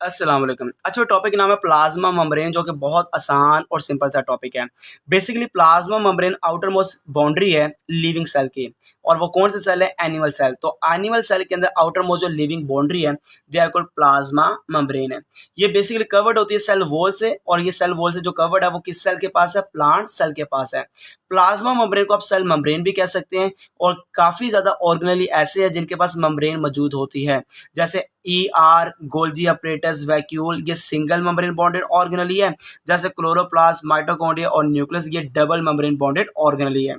अस्सलाम वालेकुम। अच्छा टॉपिक का नाम है प्लाज्मा मेम्ब्रेन जो कि बहुत आसान और सिंपल सा टॉपिक है। Basically plasma membrane outermost boundary है लिविंग सेल की और वो कौन सा सेल है? Animal cell. तो एनिमल सेल के अंदर आउटर मोस्ट जो लिविंग बाउंड्री है they are called plasma membrane है। ये बेसिकली कवर्ड होती है सेल वॉल से और ये सेल वॉल से जो कवर्ड है वो किस सेल के पास है? प्लांट सेल के पास है। प्लाज्मा मेम्ब्रेन को आप सेल मेम्ब्रेन भी कह सकते हैं और काफ़ी ज़्यादा ऑर्गेनेली ऐसे हैं जिनके पास मेम्ब्रेन मौजूद होती है, जैसे गोल्जी अपरेटस वैक्यूल ये सिंगल मेम्ब्रेन बॉन्डेड ऑर्गेनली है, जैसे क्लोरोप्लास्ट माइटोकॉन्ड्रिया और न्यूक्लियस ये डबल मेम्ब्रेन बॉन्डेड ऑर्गेनली है।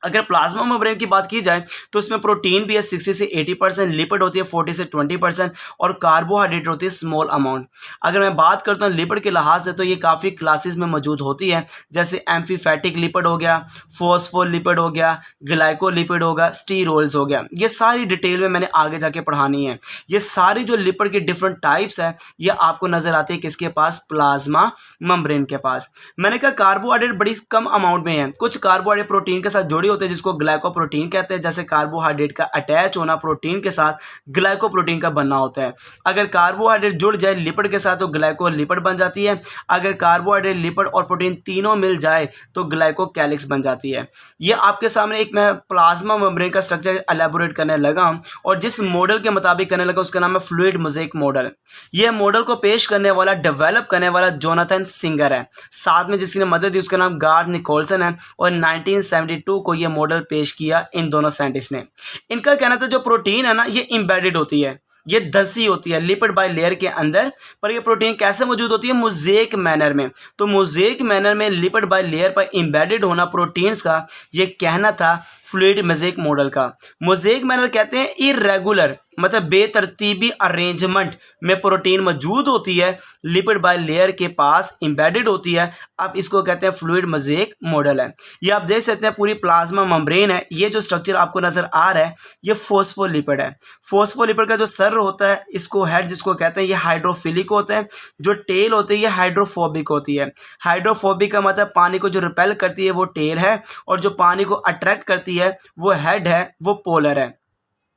अगर प्लाज्मा मेम्ब्रेन की बात की जाए तो इसमें प्रोटीन भी है 60 से 80%, लिपिड होती है 40 से 20% और कार्बोहाइड्रेट होती है स्मॉल अमाउंट। अगर मैं बात करता हूँ लिपिड के लिहाज से तो ये काफ़ी क्लासेस में मौजूद होती है, जैसे एम्फीफैटिक लिपिड हो गया, फॉस्फोलिपिड हो गया, ग्लाइकोलिपिड हो गया, स्टीरोल्स हो गया। ये सारी डिटेल में मैंने आगे जाके पढ़ानी है। ये सारी जो लिपिड के डिफरेंट टाइप्स है ये आपको नजर आती है किसके पास? प्लाज्मा मेम्ब्रेन के पास। मैंने कहा कार्बोहाइड्रेट बड़ी कम अमाउंट में है, कुछ कार्बोहाइड्रेट प्रोटीन के साथ जोड़ी होते हैं जिसको ग्लाइकोप्रोटीन कहते हैं, जैसे कार्बोहाइड्रेट का अटैच होना प्रोटीन के साथ ग्लाइकोप्रोटीन का बनना होता है। अगर कार्बोहाइड्रेट जुड़ जाए लिपिड के साथ तो ग्लाइकोलिपिड बन जाती है। अगर कार्बोहाइड्रेट लिपिड और प्रोटीन तीनों मिल जाए तो ग्लाइकोकैलिक्स बन जाती है। ये आपके सामने एक मैं प्लाज्मा मेम्ब्रेन का स्ट्रक्चर एलैबोरेट करने लगा और जिस मॉडल के मुताबिक करने लगा उसका नाम है फ्लूइड मोज़ेक मॉडल। यह मॉडल को पेश करने वाला डेवलप करने वाला जोनाथन सिंगर है, साथ में जिसकी मदद दी उसका नाम गार्ड निकोलसन है और 1972 को यह मॉडल पेश किया इन दोनों साइंटिस्ट ने। इनका कहना था जो प्रोटीन है ना ये एम्बेडेड होती है, ये धंसी होती है लिपिड बाय लेयर के अंदर, पर ये प्रोटीन कैसे मौजूद होती है? मोज़ेक मैनर में। तो मोज़ेक मैनर में लिपिड बाय लेयर पर एम्बेडेड होना प्रोटीन्स का ये कहना था फ्लूइड मोज़ेक मॉडल का। मोज़ेक मैनर कहते हैं इरेगुलर मतलब बेतरतीबी अरेंजमेंट में प्रोटीन मौजूद होती है, लिपिड बाय लेयर के पास एम्बेडेड होती है। अब इसको कहते हैं फ्लूइड मोज़ेक मॉडल है। ये आप देख सकते हैं पूरी प्लाज्मा मेम्ब्रेन है। ये जो स्ट्रक्चर आपको नजर आ रहा है ये फॉस्फोलिपिड है। फॉस्फोलिपिड का जो सर होता है इसको हेड जिसको कहते हैं ये हाइड्रोफिलिक होता है, जो टेल होती है ये हाइड्रोफोबिक होती है। हाइड्रोफोबिक का मतलब पानी को जो रिपेल करती है वो टेल है और जो पानी को अट्रैक्ट करती है वो हेड है, वो पोलर है।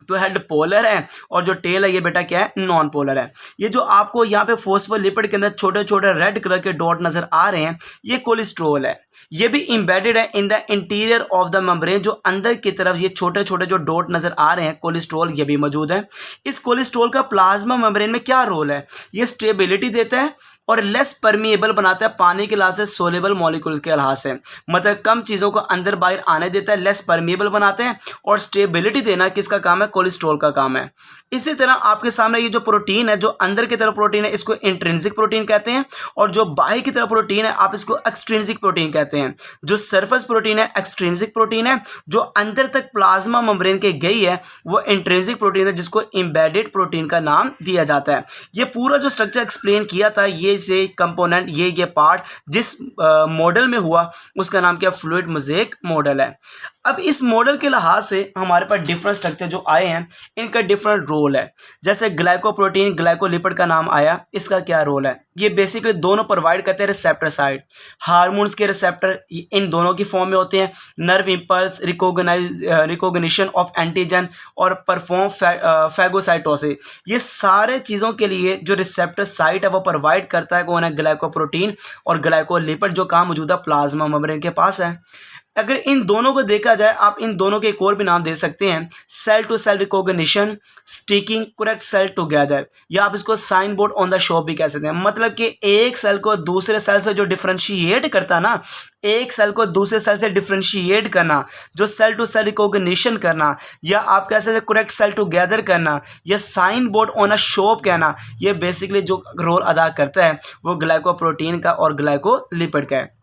तो हेड पोलर है और जो टेल है ये बेटा क्या है? नॉन पोलर है। ये जो आपको यहाँ पे फॉस्फोलिपिड के अंदर छोटे छोटे रेड कलर के डॉट नजर आ रहे हैं ये कोलेस्ट्रॉल है। ये भी एम्बेडेड है in the interior of the membrane, जो अंदर की तरफ ये छोटे छोटे जो डॉट नजर आ रहे हैं कोलेस्ट्रॉल ये भी मौजूद है। इस कोलेस्ट्रॉल का प्लाज्मा मेम्ब्रेन में क्या रोल है? ये स्टेबिलिटी देता है और लेस परमिएबल बनाता है पानी के लिहाज से, सोलेबल मॉलिक्यूल के लिहाज से, मतलब कम चीज़ों को अंदर बाहर आने देता है, लेस परमिएबल बनाते हैं। और स्टेबिलिटी देना किसका काम है? कोलेस्ट्रॉल का काम है। इसी तरह आपके सामने ये जो प्रोटीन है जो अंदर की तरफ प्रोटीन है इसको इंट्रिंसिक प्रोटीन कहते हैं और जो बाहर की तरफ प्रोटीन है आप इसको एक्सट्रिंसिक प्रोटीन कहते हैं। जो सरफेस प्रोटीन है एक्सट्रिंसिक प्रोटीन है, जो अंदर तक प्लाज्मा मेम्ब्रेन के गई है वो इंट्रिंसिक प्रोटीन है जिसको एम्बेडेड प्रोटीन का नाम दिया जाता है। ये पूरा जो स्ट्रक्चर एक्सप्लेन किया था ये कंपोनेंट ये पार्ट जिस मॉडल में हुआ उसका नाम क्या? फ्लूइड मोज़ेक मॉडल है। अब इस मॉडल के लिहाज से हमारे पास डिफरेंट स्ट्रक्चर जो आए हैं इनका डिफरेंट रोल है। जैसे ग्लाइकोप्रोटीन ग्लाइकोलिपिड का नाम आया, इसका क्या रोल है? ये बेसिकली दोनों प्रोवाइड करते हैं रिसेप्टर साइड, हार्मोन्स के रिसेप्टर इन दोनों की फॉर्म में होते हैं, nerve impulse, recognition of antigen और परफॉर्म फैगोसाइटोसिस। ये सारे चीज़ों के लिए जो रिसेप्टर साइट है वो प्रोवाइड करता है कौन है? ग्लाइकोप्रोटीन और ग्लाइकोलिपिड, जो काम मौजूदा प्लाज्मा मेम्ब्रेन के पास है। अगर इन दोनों को देखा जाए आप इन दोनों के एक और भी नाम दे सकते हैं, cell to cell recognition, sticking correct cell together, या आप इसको sign board on the shop भी कह सकते हैं। मतलब कि एक सेल को दूसरे सेल से जो डिफरेंशिएट करता ना, एक सेल को दूसरे सेल से डिफरेंशिएट करना, जो सेल टू सेल रिकॉग्निशन करना, या आप कह सकते हैं करेक्ट सेल टुगेदर करना, या sign board on a shop कहना, ये बेसिकली जो रोल अदा करता है वो ग्लाइकोप्रोटीन का और ग्लाइकोलिपिड का है।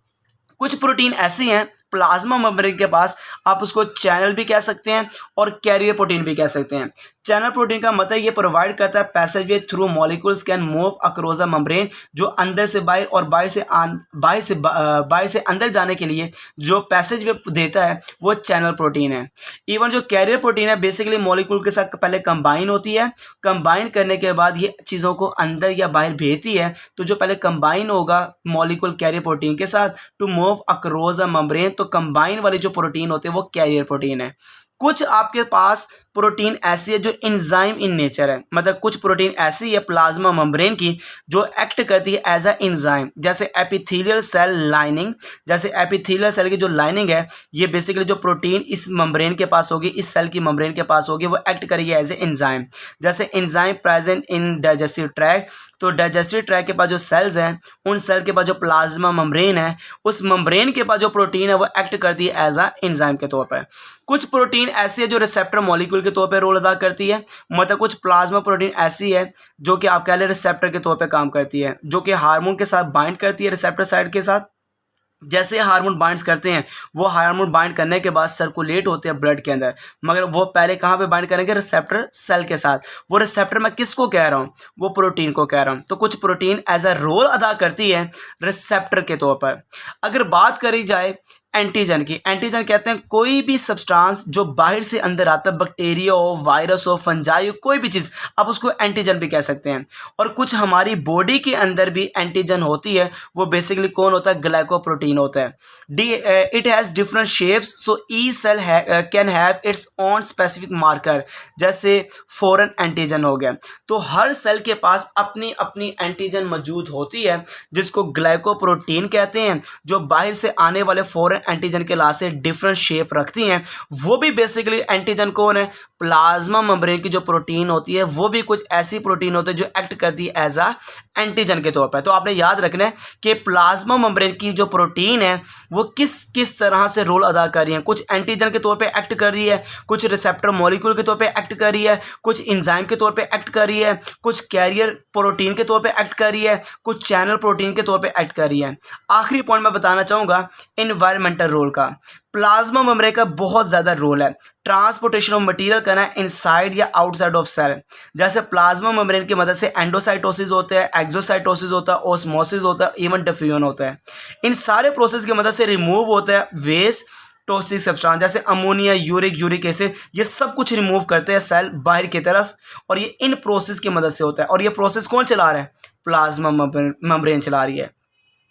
कुछ प्रोटीन ऐसे हैं प्लाज्मा मेम्ब्रेन के पास, आप उसको चैनल भी कह सकते हैं और कैरियर प्रोटीन भी कह सकते हैं। चैनल प्रोटीन का मतलब ये प्रोवाइड करता है passageway through molecules can move across the membrane, जो अंदर से बाहर और बाहर से अंदर जाने के लिए जो पैसेजवे देता है वो चैनल प्रोटीन है। इवन जो कैरियर प्रोटीन है बेसिकली मॉलिक्यूल के साथ पहले कंबाइन होती है, कंबाइन करने के बाद ये चीज़ों को अंदर या बाहर भेजती है। तो जो पहले कंबाइन होगा मॉलिक्यूल कैरियर प्रोटीन के साथ to move across the membrane, तो कंबाइन वाले जो प्रोटीन होते हैं वो कैरियर प्रोटीन है। कुछ आपके पास प्रोटीन ऐसी है जो एंजाइम इन नेचर है, मतलब कुछ प्रोटीन ऐसी है प्लाज्मा मेम्ब्रेन की जो एक्ट करती है एज अ एंजाइम। जैसे एपिथेलियल सेल लाइनिंग, जैसे एपिथेलियल सेल की जो लाइनिंग है ये बेसिकली जो प्रोटीन इस मेम्ब्रेन के पास होगी, इस सेल की मेम्ब्रेन के पास होगी, वो एक्ट करेगी एज ए एंजाइम। जैसे enzyme present in digestive tract, तो डाइजेस्टिव ट्रैक्ट के पास जो सेल्स हैं उन सेल के पास जो प्लाज्मा मेम्ब्रेन है उस मेम्ब्रेन के पास जो प्रोटीन है वो एक्ट करती है एज अ एंजाइम के तौर पर। कुछ प्रोटीन ऐसी है जो रिसेप्टर मॉलिक्यूल के तौर पर रोल अदा करती है, मतलब कुछ प्लाज्मा प्रोटीन ऐसी है जो कि आप कह लें रिसेप्टर के तौर पर काम करती है, जो कि हार्मोन के साथ बाइंड करती है रिसेप्टर साइड के साथ। जैसे हार्मोन बाइंड्स करते हैं वो हार्मोन बाइंड करने के बाद सर्कुलेट होते हैं ब्लड के अंदर, मगर वो पहले कहाँ पे बाइंड करेंगे, रिसेप्टर सेल के साथ। वो रिसेप्टर मैं किसको कह रहा हूँ, वो प्रोटीन को कह रहा हूँ। तो कुछ प्रोटीन एज अ रोल अदा करती है रिसेप्टर के तौर पर। अगर बात करी जाए एंटीजन की, एंटीजन कहते हैं कोई भी सब्सटेंस जो बाहर से अंदर आता है, बैक्टीरिया हो, वायरस हो, फंजाई हो, कोई भी चीज़, आप उसको एंटीजन भी कह सकते हैं। और कुछ हमारी बॉडी के अंदर भी एंटीजन होती है, वो बेसिकली कौन होता है, ग्लाइकोप्रोटीन होता है। It has different shapes, so each cell can have its own specific marker. जैसे फॉरेन एंटीजन हो गया, तो हर सेल के पास अपनी अपनी एंटीजन मौजूद होती है जिसको ग्लाइकोप्रोटीन कहते हैं, जो बाहर से आने वाले फॉरेन एंटीजन के ला से डिफरेंट शेप रखती हैं। वो भी बेसिकली एंटीजन कौन है, प्लाज्मा मेम्ब्रेन की जो प्रोटीन होती है वो भी कुछ ऐसी प्रोटीन होती है जो एक्ट करती है एज अ एंटीजन के तौर पर। तो आपने याद रखना है कि प्लाज्मा मेम्ब्रेन की जो प्रोटीन है वो किस किस तरह से रोल अदा कर रही है। कुछ एंटीजन के तौर पे एक्ट कर रही है, कुछ रिसेप्टर मॉलिक्यूल के तौर पे एक्ट कर रही है, कुछ एंजाइम के तौर पे एक्ट कर रही है, कुछ कैरियर प्रोटीन के तौर पे एक्ट कर रही है, कुछ चैनल प्रोटीन के तौर पे एक्ट कर रही है। आखिरी पॉइंट मैं बताना चाहूँगा एनवायरमेंटल रोल का। प्लाज्मा मेम्ब्रेन का बहुत ज़्यादा रोल है ट्रांसपोर्टेशन ऑफ मटेरियल करना है इनसाइड या आउटसाइड ऑफ सेल। जैसे प्लाज्मा मेम्ब्रेन की मदद से एंडोसाइटोसिस होता है, एक्सोसाइटोसिस होता है, ऑस्मोसिस होता है, इवन डिफ्यूजन होता है। इन सारे प्रोसेस की मदद से रिमूव होता है वेस्ट टॉक्सिक सब्सटेंस जैसे अमोनिया, यूरिक एसिड, ये सब कुछ रिमूव करते हैं सेल बाहर की तरफ, और ये इन प्रोसेस की मदद से होता है। और ये प्रोसेस कौन चला रहा है, प्लाज्मा मेम्ब्रेन चला रही है।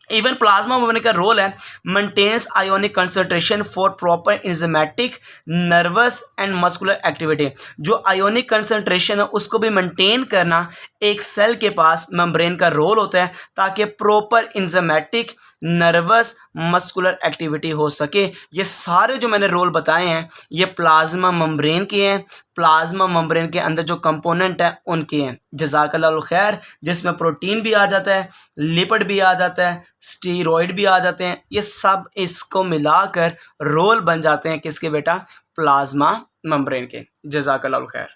इवन प्लाज्मा मेम्ब्रेन का रोल है maintains ionic concentration for proper enzymatic, nervous and muscular activity. जो आयोनिक कंसंट्रेशन है उसको भी मेंटेन करना एक सेल के पास मेम्ब्रेन का रोल होता है, ताकि proper enzymatic, nervous, muscular activity हो सके। ये सारे जो मैंने रोल बताए हैं ये प्लाज्मा मेम्ब्रेन के हैं, प्लाज्मा मेम्ब्रेन के अंदर जो कंपोनेंट है उनके हैं। जज़ाकल्लाहु खैर, जिसमें प्रोटीन भी आ जाता है, लिपिड भी आ जाता है, स्टीरॉयड भी आ जाते हैं, ये सब इसको मिलाकर रोल बन जाते हैं किसके बेटा, प्लाज्मा मेम्ब्रेन के। जज़ाकल्लाहु खैर।